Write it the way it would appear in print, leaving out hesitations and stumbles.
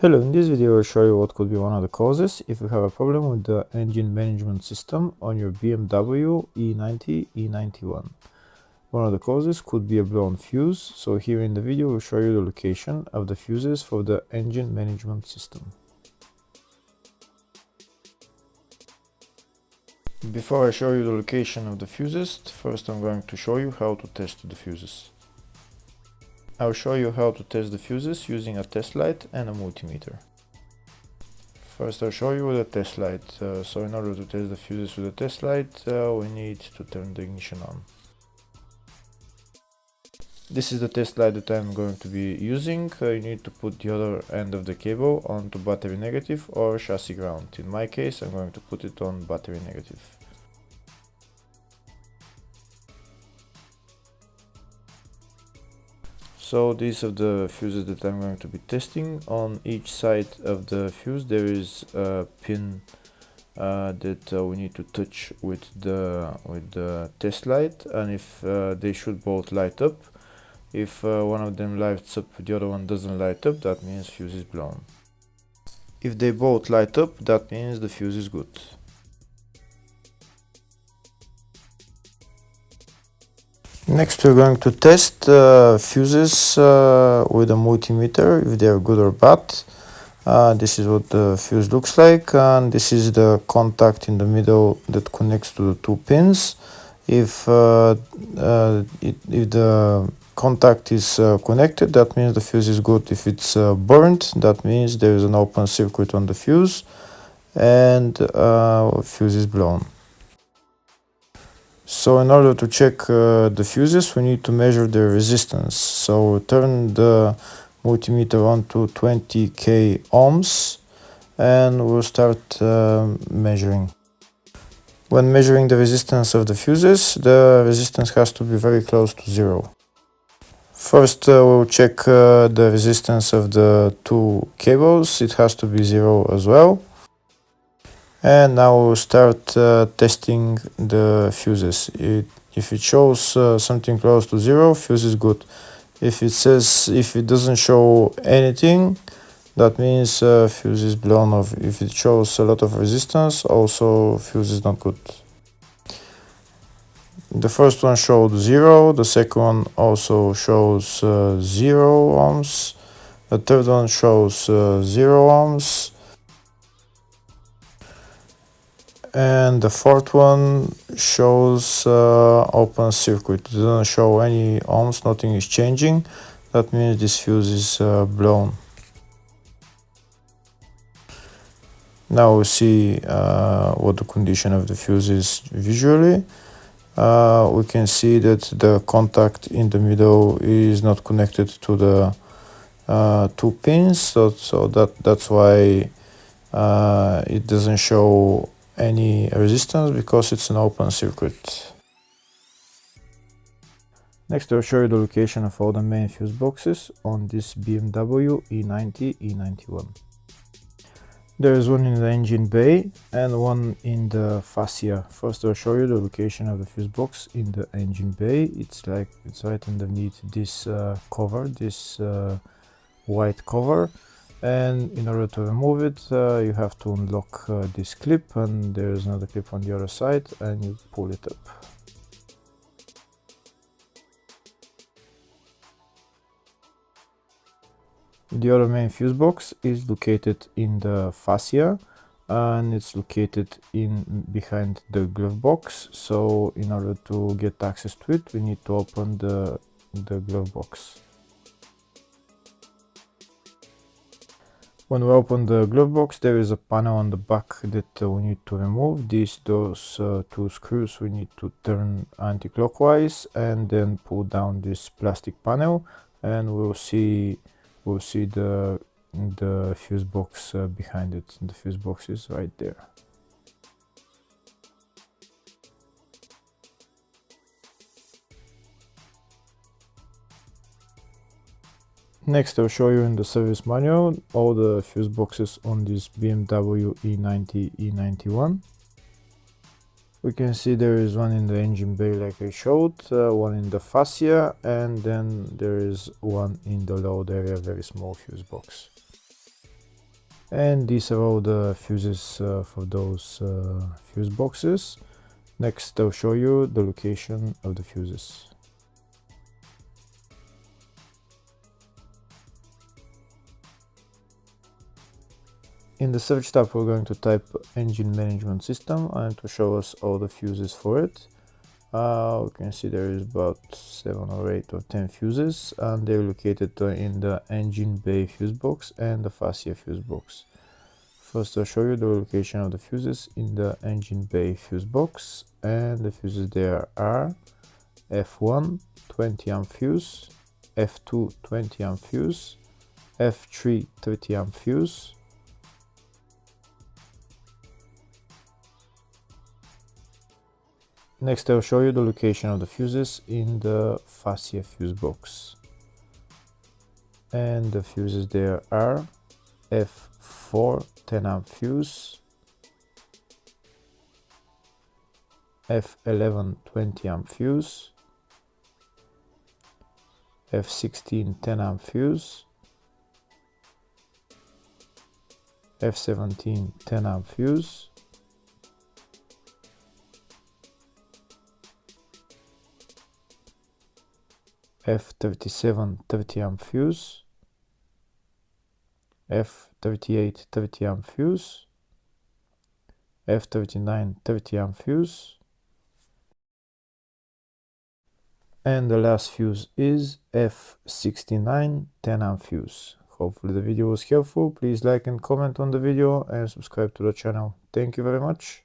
Hello, in this video I'll show you what could be one of the causes if you have a problem with the engine management system on your BMW E90 E91. One of the causes could be a blown fuse, so here in the video we'll show you the location of the fuses for the engine management system. Before I show you the location of the fuses, first I'm going to show you how to test the fuses. I'll show you how to test the fuses using a test light and a multimeter. First I'll show you with a test light. So in order to test the fuses with a test light, we need to turn the ignition on. This is the test light that I'm going to be using. You need to put the other end of the cable onto battery negative or chassis ground. In my case I'm going to put it on battery negative. So these are the fuses that I'm going to be testing. On each side of the fuse there is a pin that we need to touch with the test light, and if they should both light up. If one of them lights up, the other one doesn't light up, that means fuse is blown. If they both light up, that means the fuse is good. Next we're going to test fuses with a multimeter, if they are good or bad. This is what the fuse looks like, and this is the contact in the middle that connects to the two pins. If the contact is connected, that means the fuse is good. If it's burnt, that means there is an open circuit on the fuse and fuse is blown. So in order to check the fuses, we need to measure the resistance. So turn the multimeter on to 20k ohms and we'll start measuring. When measuring the resistance of the fuses, the resistance has to be very close to zero. First we'll check the resistance of the two cables. It has to be zero as well. And now we'll start testing the fuses. If it shows something close to zero, fuse is good. If it doesn't show anything, that means fuse is blown off. If it shows a lot of resistance, also fuse is not good. The first one showed 0, the second one also shows 0 ohms, the third one shows 0 ohms, and the fourth one shows open circuit. It doesn't show any ohms, nothing is changing. That means this fuse is blown. Now we see what the condition of the fuse is visually. We can see that the contact in the middle is not connected to the two pins, so that's why it doesn't show any resistance, because it's an open circuit. Next I'll show you the location of all the main fuse boxes on this BMW E90 E91. There is one in the engine bay and one in the fascia. First I'll show you the location of the fuse box in the engine bay. It's right underneath this cover, this white cover, and in order to remove it you have to unlock this clip, and there is another clip on the other side, and you pull it up. The other main fuse box is located in the fascia, and it's located behind the glove box. So in order to get access to it, we need to open the glove box. When we open the glove box, there is a panel on the back that we need to remove. Those two screws we need to turn anti-clockwise and then pull down this plastic panel, and we'll see the fuse box behind it. The fuse box is right there. Next I'll show you in the service manual all the fuse boxes on this BMW E90 E91. We can see there is one in the engine bay like I showed, one in the fascia, and then there is one in the load area, very small fuse box. And these are all the fuses for those fuse boxes. Next, I'll show you the location of the fuses. In the search tab, we're going to type engine management system and to show us all the fuses for it. We can see there is about 7 or 8 or 10 fuses, and they're located in the engine bay fuse box and the fascia fuse box. First, I'll show you the location of the fuses in the engine bay fuse box, and the fuses there are F1 20 amp fuse, F2 20 amp fuse, F3 30 amp fuse, Next, I'll show you the location of the fuses in the fascia fuse box. And the fuses there are F4 10 amp fuse, F11 20 amp fuse, F16 10 amp fuse, F17 10 amp fuse, F37 30 amp fuse, F38 30 amp fuse, F39 30 amp fuse, and the last fuse is F69 10 amp fuse. Hopefully the video was helpful. Please like and comment on the video and subscribe to the channel. Thank you very much.